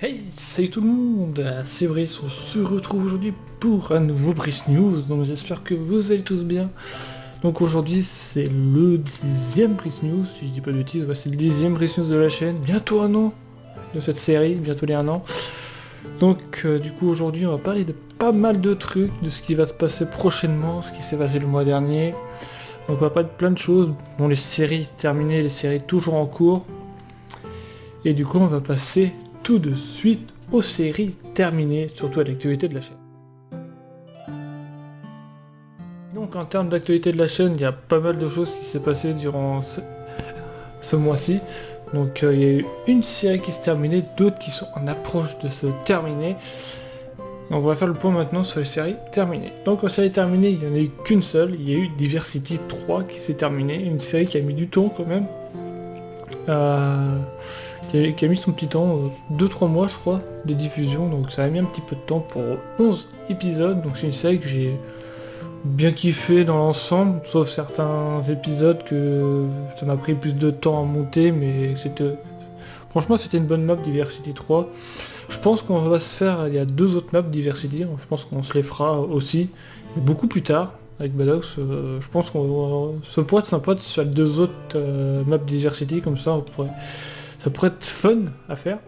Hey, salut tout le monde, c'est Brice, on se retrouve aujourd'hui pour un nouveau Brice News, donc j'espère que vous allez tous bien. Donc aujourd'hui c'est le 10e Brice News, si je dis pas de bêtises, ouais, c'est le 10e Brice News de la chaîne, bientôt un an de cette série, bientôt les 1 an. Donc du coup aujourd'hui on va parler de pas mal de trucs, de ce qui va se passer prochainement, ce qui s'est passé le mois dernier. Donc on va parler de plein de choses, dont les séries terminées, les séries toujours en cours. Et du coup on va passer tout de suite aux séries terminées, surtout à l'actualité de la chaîne. Donc en termes d'actualité de la chaîne, il y a pas mal de choses qui s'est passé durant ce mois-ci. Donc il y a eu une série qui s'est terminée, d'autres qui sont en approche de se terminer. Donc on va faire le point maintenant sur les séries terminées. Donc en série terminée, il n'y en a eu qu'une seule, il y a eu Diversity 3 qui s'est terminée, une série qui a mis du temps quand même. Qui a mis son petit temps, 2-3 mois je crois, de diffusion, donc ça a mis un petit peu de temps pour 11 épisodes, donc c'est une série que j'ai bien kiffé dans l'ensemble, sauf certains épisodes que ça m'a pris plus de temps à monter, mais franchement c'était une bonne map Diversity 3. Je pense qu'on va se faire, il y a 2 autres maps Diversity, je pense qu'on se les fera aussi, mais beaucoup plus tard, avec Badox, je pense ça pourrait être sympa de se faire 2 autres maps Diversity, comme ça ça pourrait être fun à faire.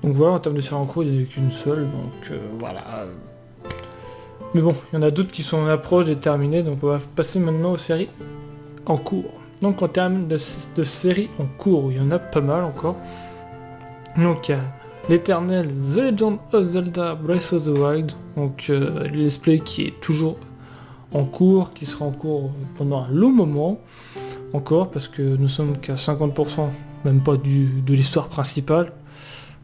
Donc voilà, en termes de série en cours, il n'y en a qu'une seule, donc voilà. Mais bon, il y en a d'autres qui sont en approche d'être terminées, donc on va passer maintenant aux séries en cours. Donc en termes de séries en cours, il y en a pas mal encore. Donc il y a l'éternel The Legend of Zelda Breath of the Wild, donc le let's play qui est toujours en cours, qui sera en cours pendant un long moment encore, parce que nous sommes qu'à 50%, même pas de l'histoire principale.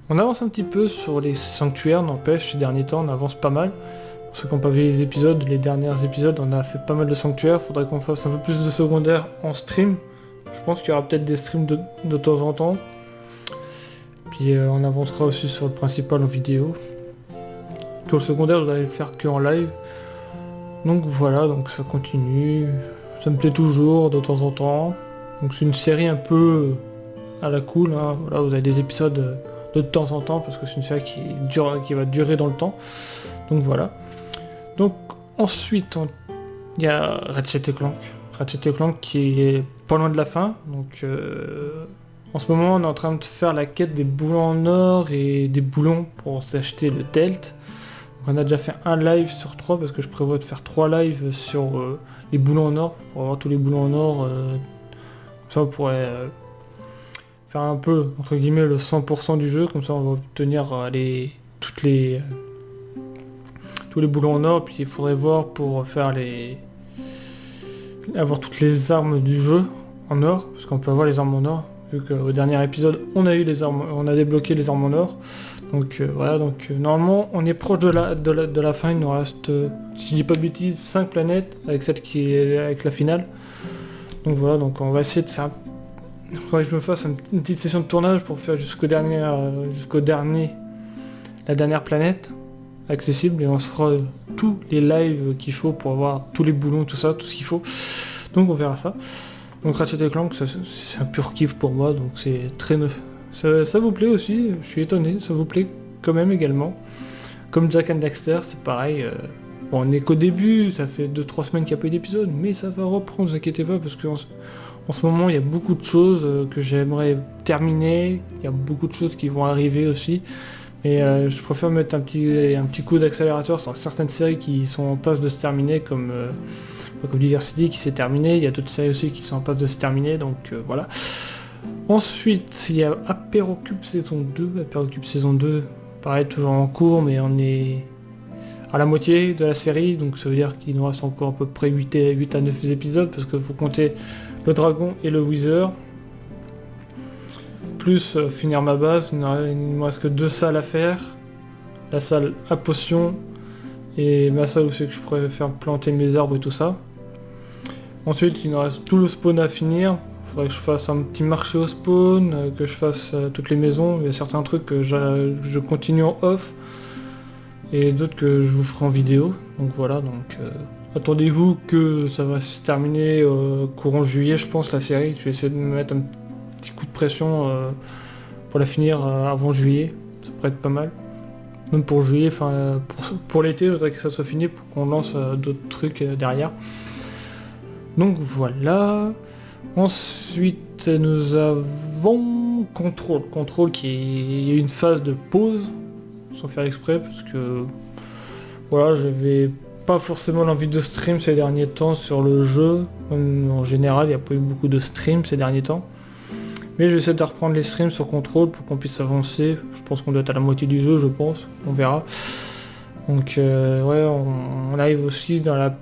On avance un petit peu sur les sanctuaires, n'empêche, ces derniers temps on avance pas mal. Pour ceux qui n'ont pas vu les derniers épisodes, on a fait pas mal de sanctuaires, faudrait qu'on fasse un peu plus de secondaires en stream. Je pense qu'il y aura peut-être des streams de temps en temps. Puis on avancera aussi sur le principal en vidéo. Tout le secondaire, je vais le faire que en live. Donc voilà, donc ça continue. Ça me plaît toujours de temps en temps. Donc c'est une série un peu à la cool, hein. Voilà, vous avez des épisodes de temps en temps parce que c'est une série qui va durer dans le temps. Donc voilà. Donc ensuite il y a Ratchet et Clank. Ratchet et Clank qui est pas loin de la fin. Donc en ce moment on est en train de faire la quête des boulons en or et des boulons pour s'acheter le Telt. Donc on a déjà fait un live sur 3 parce que je prévois de faire 3 lives sur les boulons en or. Pour avoir tous les boulons en or. Ça on pourrait faire un peu entre guillemets le 100% du jeu, comme ça on va obtenir tous les boulons en or, puis il faudrait voir pour faire avoir toutes les armes du jeu en or, parce qu'on peut avoir les armes en or, vu qu'au dernier épisode on a eu les armes, on a débloqué les armes en or. Donc voilà, donc normalement on est proche de la fin, il nous reste, si je dis pas de bêtises, 5 planètes avec celle qui est avec la finale. Donc voilà, donc on va essayer de faire. Il faudrait que je me fasse une petite session de tournage pour faire jusqu'au dernier, la dernière planète accessible, et on se fera tous les lives qu'il faut pour avoir tous les boulons, tout ça, tout ce qu'il faut. Donc on verra ça. Donc Ratchet et Clank, c'est un pur kiff pour moi, donc c'est très neuf. Ça vous plaît aussi, je suis étonné, ça vous plaît quand même également. Comme Jak and Daxter, c'est pareil. Bon, on est qu'au début, ça fait 2-3 semaines qu'il n'y a pas eu d'épisode, mais ça va reprendre, ne vous inquiétez pas, parce que en ce moment, il y a beaucoup de choses que j'aimerais terminer, il y a beaucoup de choses qui vont arriver aussi, mais je préfère mettre un petit coup d'accélérateur sur certaines séries qui sont en passe de se terminer, comme Diversity qui s'est terminé, il y a d'autres séries aussi qui sont en passe de se terminer, donc voilà. Ensuite, il y a Apérocube saison 2, Apérocube saison 2, pareil, toujours en cours, mais on est à la moitié de la série, donc ça veut dire qu'il nous reste encore à peu près 8 à 9 épisodes, parce qu'il faut compter le dragon et le wither, plus finir ma base. Il ne me reste que 2 salles à faire, la salle à potions et ma salle où c'est que je pourrais faire planter mes arbres et tout ça. Ensuite il nous reste tout le spawn à finir, il faudrait que je fasse un petit marché au spawn, que je fasse toutes les maisons. Il y a certains trucs que je continue en off et d'autres que je vous ferai en vidéo, donc voilà, donc attendez-vous que ça va se terminer courant juillet, je pense, la série. Je vais essayer de me mettre un petit coup de pression pour la finir avant juillet. Ça pourrait être pas mal. Même pour juillet, enfin pour l'été, je voudrais que ça soit fini pour qu'on lance d'autres trucs derrière. Donc voilà. Ensuite, nous avons Control. Control qui est une phase de pause, sans faire exprès, parce que voilà, j'avais pas forcément l'envie de stream ces derniers temps sur le jeu. Même en général, il n'y a pas eu beaucoup de streams ces derniers temps. Mais j'essaie de reprendre les streams sur Control pour qu'on puisse avancer. Je pense qu'on doit être à la moitié du jeu, je pense. On verra. Donc ouais, on arrive aussi dans la...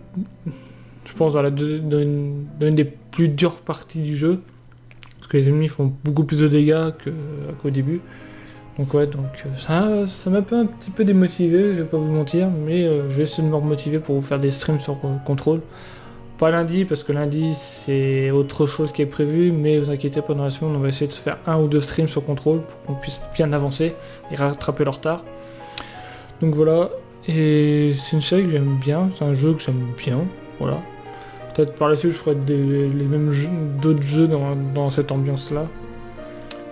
Je pense dans une des plus dures parties du jeu. Parce que les ennemis font beaucoup plus de dégâts qu'au début. Donc ouais, ça m'a un petit peu démotivé, je vais pas vous mentir. Mais je vais essayer de me remotiver pour vous faire des streams sur Control. Pas lundi, parce que lundi c'est autre chose qui est prévu, mais vous inquiétez pas, dans la semaine on va essayer de se faire 1 ou 2 streams sur Control pour qu'on puisse bien avancer et rattraper le retard. Donc voilà, et c'est une série que j'aime bien, c'est un jeu que j'aime bien, voilà. Peut-être par la suite je ferai les mêmes jeux, d'autres jeux dans cette ambiance là.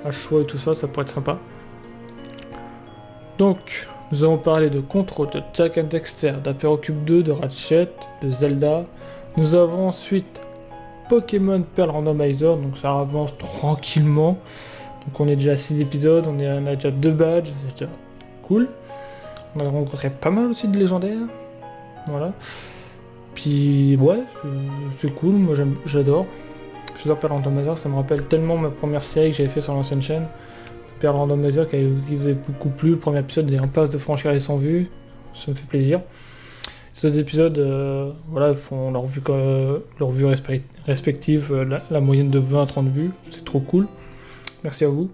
À choix et tout ça, ça pourrait être sympa. Donc, nous avons parlé de Control, de Jak and Daxter, d'Apéro Cube 2, de Ratchet, de Zelda. Nous avons ensuite Pokémon Pearl Randomizer, donc ça avance tranquillement. Donc on est déjà à 6 épisodes, on a déjà 2 badges, c'est déjà cool. On a rencontré pas mal aussi de légendaires. Voilà. Puis ouais, c'est cool, moi j'adore. J'adore Pearl Randomizer, ça me rappelle tellement ma première série que j'avais fait sur l'ancienne chaîne. Pearl Randomizer qui vous avait beaucoup plu, le premier épisode est en passe de franchir les 100 vues, ça me fait plaisir. Ces épisodes, voilà, font leur vue respective, la moyenne de 20 à 30 vues, c'est trop cool. Merci à vous.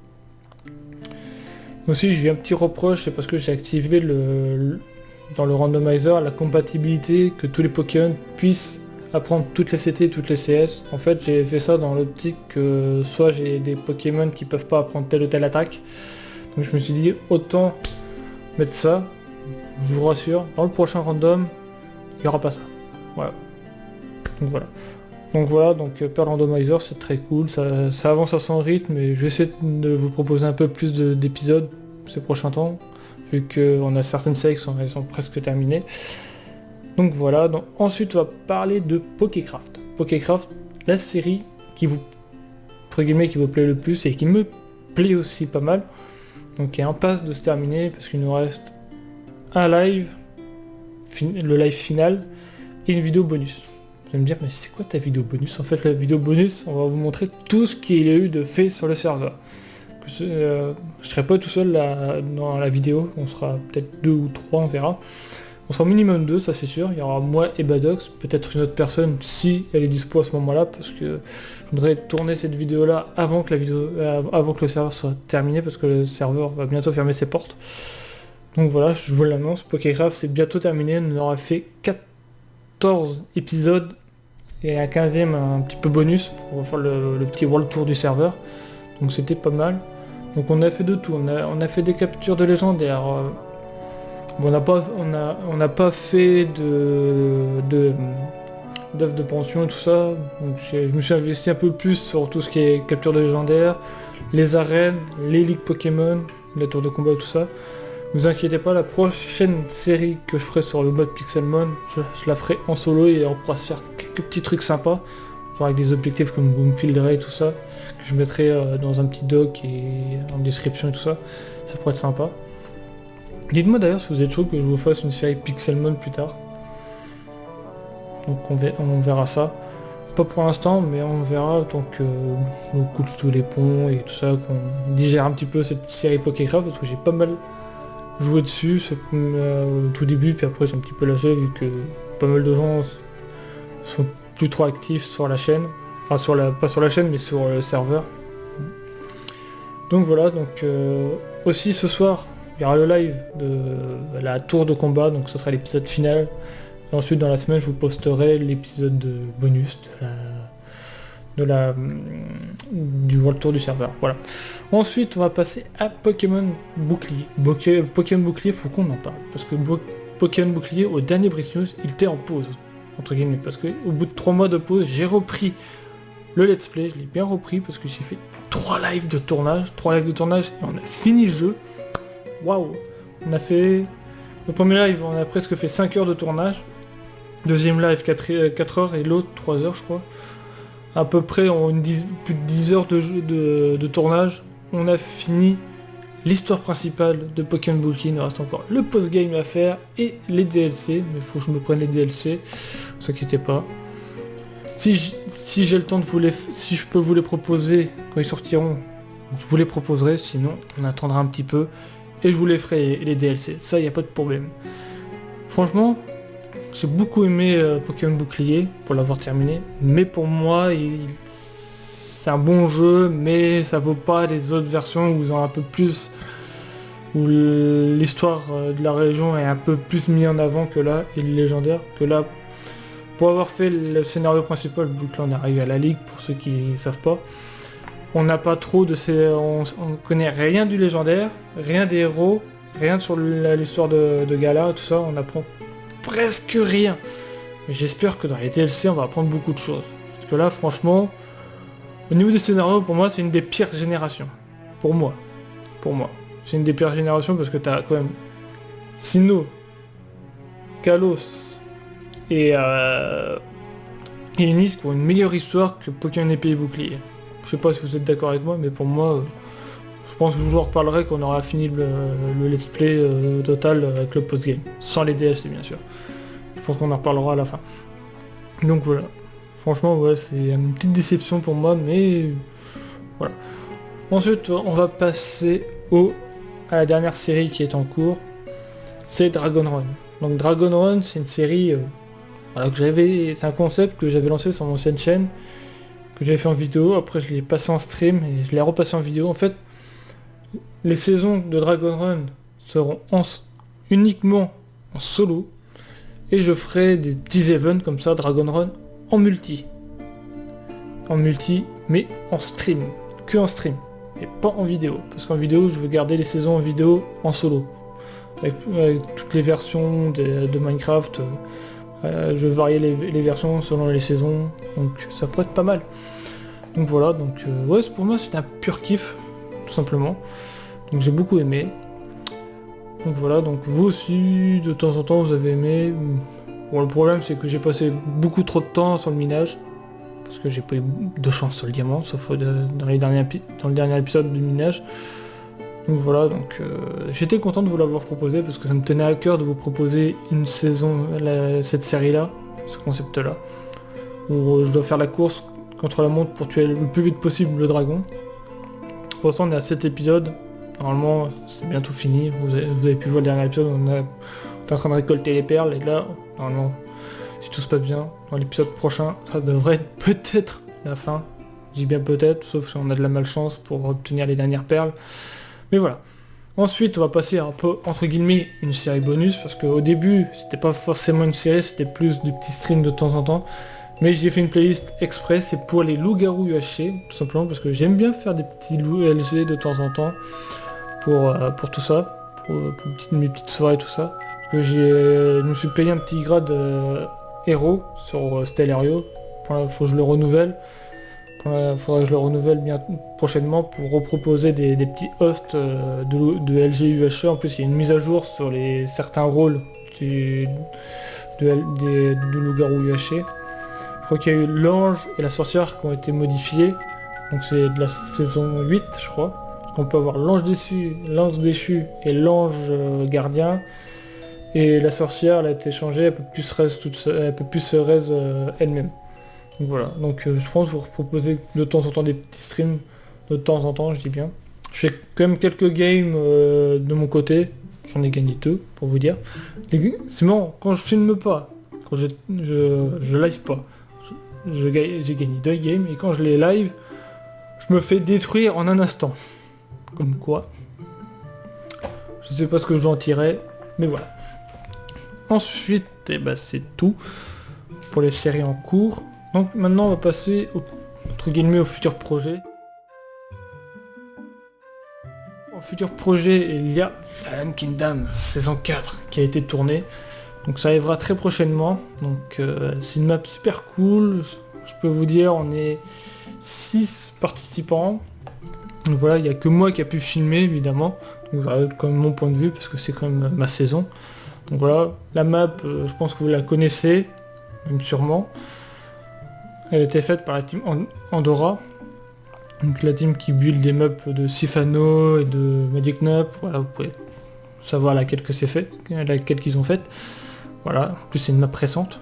Aussi, j'ai eu un petit reproche, c'est parce que j'ai activé dans le randomizer la compatibilité que tous les Pokémon puissent apprendre toutes les CT et toutes les CS. En fait, j'ai fait ça dans l'optique que soit j'ai des Pokémon qui peuvent pas apprendre telle ou telle attaque. Donc je me suis dit, autant mettre ça, je vous rassure, dans le prochain random, il n'y aura pas ça. Voilà. Donc voilà, Pearl Randomizer c'est très cool, ça avance à son rythme et je vais essayer de vous proposer un peu plus d'épisodes ces prochains temps, vu qu'on a certaines séries qui sont presque terminées. Donc voilà, ensuite on va parler de Pokécraft. Pokécraft, la série qui vous plaît le plus et qui me plaît aussi pas mal. Donc il est en passe de se terminer parce qu'il nous reste un live, le live final et une vidéo bonus. Vous allez me dire, mais c'est quoi ta vidéo bonus? En fait, la vidéo bonus, on va vous montrer tout ce qu'il y a eu de fait sur le serveur. Je serai pas tout seul dans la vidéo, on sera peut-être 2 ou 3, on verra. On sera au minimum 2, ça c'est sûr. Il y aura moi et Badox, peut-être une autre personne si elle est dispo à ce moment-là, parce que je voudrais tourner cette vidéo-là avant que le serveur soit terminé, parce que le serveur va bientôt fermer ses portes. Donc voilà, je vous l'annonce, Pokécraft c'est bientôt terminé, on aura fait 14 épisodes et un 15e un petit peu bonus pour faire le petit world tour du serveur. Donc c'était pas mal. Donc on a fait de tout, on a fait des captures de légendaires. On n'a pas fait d'œuvres de pension et tout ça. Donc je me suis investi un peu plus sur tout ce qui est capture de légendaires, les arènes, les ligues Pokémon, les tours de combat et tout ça. Ne vous inquiétez pas, la prochaine série que je ferai sur le mode Pixelmon, je la ferai en solo et on pourra se faire quelques petits trucs sympas, genre avec des objectifs comme Boomfield Ray et tout ça, que je mettrai dans un petit doc et en description et tout ça, ça pourrait être sympa. Dites-moi d'ailleurs si vous êtes chaud que je vous fasse une série Pixelmon plus tard. Donc on verra ça. Pas pour l'instant, mais on verra tant que on coupe tous les ponts et tout ça, qu'on digère un petit peu cette série Pokécraft, parce que j'ai pas mal joué dessus au tout début, puis après j'ai un petit peu lâché vu que pas mal de gens sont plus trop actifs sur la chaîne. Enfin pas sur la chaîne mais sur le serveur. Donc voilà, aussi ce soir il y aura le live de la tour de combat, donc ce sera l'épisode final. Et ensuite dans la semaine je vous posterai l'épisode de bonus du World Tour du serveur. Voilà. Ensuite on va passer à Pokémon Bouclier. Pokémon Bouclier, faut qu'on en parle. Parce que Pokémon Bouclier, au dernier Brice News, il était en pause. Entre guillemets. Parce qu'au bout de 3 mois de pause, j'ai repris le let's play. Je l'ai bien repris parce que j'ai fait 3 lives de tournage. Et on a fini le jeu. waouh. On a fait... Le premier live, on a presque fait 5 heures de tournage. Deuxième live, 4 heures et l'autre, 3 heures, je crois. À peu près, plus de 10 heures de tournage. On a fini l'histoire principale de Pokémon Bulky. Il nous reste encore le post-game à faire et les DLC. Mais il faut que je me prenne les DLC. Ne vous inquiétez pas. Si j'ai le temps de si je peux vous les proposer quand ils sortiront, je vous les proposerai. Sinon, on attendra un petit peu. Et je vous les ferai, les DLC. Ça, il n'y a pas de problème. Franchement, j'ai beaucoup aimé Pokémon Bouclier pour l'avoir terminé. Mais pour moi, c'est un bon jeu, mais ça vaut pas les autres versions où ils ont un peu plus... où l'histoire de la région est un peu plus mise en avant que là, et le légendaire. Que là, pour avoir fait le scénario principal, vu que là on est arrivé à la Ligue, pour ceux qui ne savent pas, on n'a pas trop de on connaît rien du légendaire, rien des héros, rien sur l'histoire de Galar, tout ça, on apprend presque rien. Mais j'espère que dans les DLC on va apprendre beaucoup de choses. Parce que là franchement, au niveau des scénarios, pour moi c'est une des pires générations. Pour moi. C'est une des pires générations parce que t'as quand même Sinnoh, Kalos et Ennis qui ont une meilleure histoire que Pokémon Épée et Bouclier. Je sais pas si vous êtes d'accord avec moi, mais pour moi, je pense que je vous en reparlerai quand on aura fini le let's play total avec le post-game. Sans les DLC bien sûr. Je pense qu'on en reparlera à la fin. Donc voilà. Franchement, ouais, c'est une petite déception pour moi, mais voilà. Ensuite, on va passer à la dernière série qui est en cours. C'est Dragon Run. Donc Dragon Run, c'est une série voilà, c'est un concept que j'avais lancé sur mon ancienne chaîne, que j'avais fait en vidéo, après je l'ai passé en stream et je l'ai repassé en vidéo. En fait, les saisons de Dragon Run seront uniquement en solo, et je ferai des petits events comme ça, Dragon Run, en multi, mais en stream, que en stream, et pas en vidéo, parce qu'en vidéo, je veux garder les saisons en vidéo en solo, avec toutes les versions de Minecraft. Je vais varier les versions selon les saisons, donc ça pourrait être pas mal. Donc voilà, donc ouais, pour moi c'était un pur kiff, tout simplement. Donc j'ai beaucoup aimé. Donc voilà, donc vous aussi, de temps en temps, vous avez aimé. Bon, le problème c'est que j'ai passé beaucoup trop de temps sur le minage, parce que j'ai pas eu de chance sur le diamant, sauf dans le dernier épisode du minage. Donc voilà, donc j'étais content de vous l'avoir proposé parce que ça me tenait à cœur de vous proposer une saison, cette série-là, ce concept-là, où je dois faire la course contre la montre pour tuer le plus vite possible le dragon. Pour l'instant on est à 7 épisodes, normalement c'est bientôt fini, vous avez pu voir le dernier épisode, on est en train de récolter les perles, et là, normalement, si tout se passe bien, dans l'épisode prochain, ça devrait être peut-être la fin. Je dis bien peut-être, sauf si on a de la malchance pour obtenir les dernières perles. Mais voilà. Ensuite, on va passer un peu, entre guillemets, une série bonus, parce qu'au début, c'était pas forcément une série, c'était plus du petit stream de temps en temps. Mais j'ai fait une playlist exprès, c'est pour les loups-garous UHC, tout simplement, parce que j'aime bien faire des petits loups LG de temps en temps, pour tout ça, pour mes petites soirées, tout ça. Parce que je me suis payé un petit grade héros sur Stellario, faut que je le renouvelle. Faudrait que je le renouvelle bien prochainement pour reproposer des petits hosts de LG UHC. En plus il y a une mise à jour sur certains rôles de loup-garou UHC. Je crois qu'il y a eu l'ange et la sorcière qui ont été modifiés. Donc c'est de la saison 8 je crois. On peut avoir l'ange déchu et l'ange gardien. Et la sorcière elle a été changée, elle peut plus se raise elle-même. Donc voilà, donc je pense vous proposer de temps en temps des petits streams, de temps en temps je dis bien. Je fais quand même quelques games de mon côté, j'en ai gagné 2 pour vous dire. C'est marrant, quand je filme pas, quand je live pas, j'ai gagné 2 games, et quand je les live, je me fais détruire en un instant. Comme quoi. Je sais pas ce que j'en tirais, mais voilà. Ensuite, c'est tout pour les séries en cours. Donc maintenant on va passer entre guillemets au futur projet. Au futur projet, il y a Fallen Kingdom saison 4 qui a été tournée. Donc ça arrivera très prochainement. Donc c'est une map super cool. Je peux vous dire, on est 6 participants. Donc voilà, il n'y a que moi qui a pu filmer évidemment, donc ça va être quand même mon point de vue parce que c'est quand même ma saison. Donc voilà, la map, je pense que vous la connaissez, même sûrement. Elle a été faite par la team Andorra, donc la team qui build des maps de Sifano et de Magic Nop. Voilà, vous pouvez savoir laquelle que c'est fait, laquelle qu'ils ont faite. Voilà, en plus c'est une map récente.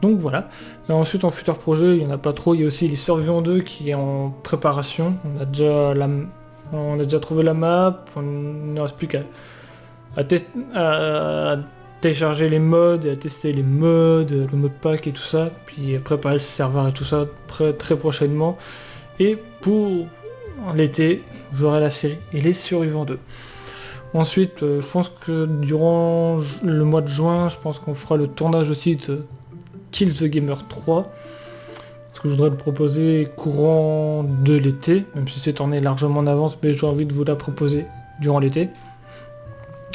Donc voilà. Et ensuite en futur projet, il n'y en a pas trop, il y a aussi les Survivants 2 qui est en préparation. On a déjà trouvé la map, on ne reste plus qu'à télécharger les mods et à tester les mods, le mode pack et tout ça, puis préparer le serveur et tout ça très prochainement. Et pour l'été, vous aurez la série et les Survivants 2. Ensuite, je pense que durant le mois de juin, je pense qu'on fera le tournage aussi de Kill the Gamer 3. Parce que je voudrais le proposer courant de l'été, même si c'est tourné largement en avance, mais j'ai envie de vous la proposer durant l'été.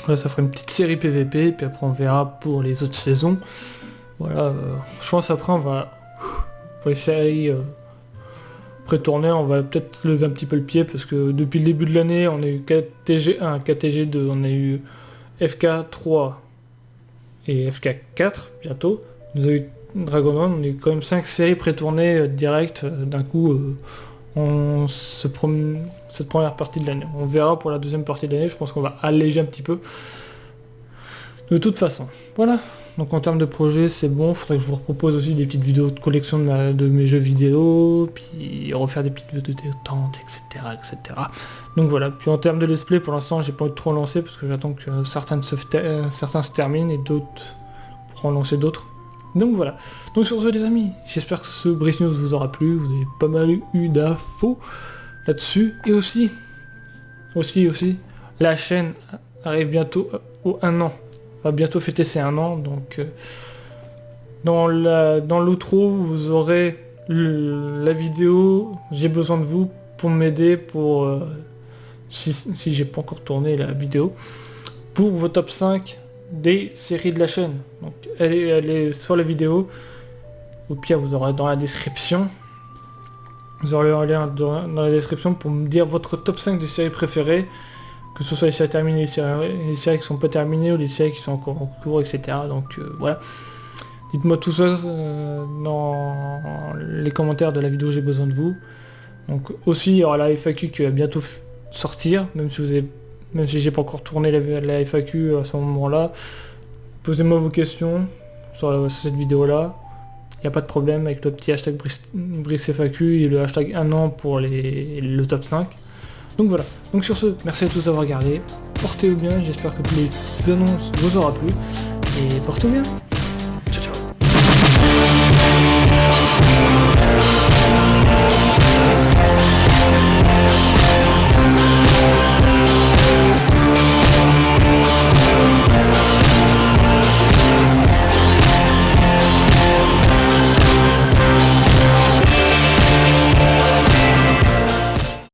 Là, ça fera une petite série PVP, puis après on verra pour les autres saisons. Voilà, je pense après on va... Pour les séries pré-tournées, on va peut-être lever un petit peu le pied, parce que depuis le début de l'année, on a eu KTG1, KTG2, on a eu FK3 et FK4 bientôt. On a eu Dragonman, on a eu quand même 5 séries pré-tournées directes d'un coup cette première partie de l'année. On verra pour la deuxième partie de l'année, je pense qu'on va alléger un petit peu. De toute façon, voilà. Donc en termes de projet, c'est bon. Faudrait que je vous propose aussi des petites vidéos de collection de mes jeux vidéo, puis refaire des petites vidéos de détente, etc., etc. Donc voilà. Puis en termes de let's play, pour l'instant, j'ai pas envie de trop lancer parce que j'attends que certains se terminent et d'autres pour en lancer d'autres. Donc voilà. Donc sur ce les amis, j'espère que ce Brice News vous aura plu, vous avez pas mal eu d'infos là-dessus. Et aussi, la chaîne arrive bientôt au 1 an. Va bientôt fêter ses 1 an, donc dans l'outro vous aurez la vidéo, j'ai besoin de vous pour m'aider pour si j'ai pas encore tourné la vidéo, pour vos top 5 des séries de la chaîne. Donc elle est sur la vidéo, au pire vous aurez dans la description, vous aurez un lien dans la description pour me dire votre top 5 des séries préférées, que ce soit les séries terminées, les séries qui sont pas terminées ou les séries qui sont encore en cours, etc. Donc voilà. Dites-moi tout ça dans les commentaires de la vidéo, j'ai besoin de vous. Donc aussi il y aura la FAQ qui va bientôt sortir, même si j'ai pas encore tourné la FAQ à ce moment-là. Posez-moi vos questions sur cette vidéo-là. Il n'y a pas de problème avec le petit hashtag BriceFAQ et le hashtag 1 an pour le top 5. Donc voilà. Donc sur ce, merci à tous d'avoir regardé. Portez-vous bien, j'espère que toutes les annonces vous aura plu. Et portez-vous bien.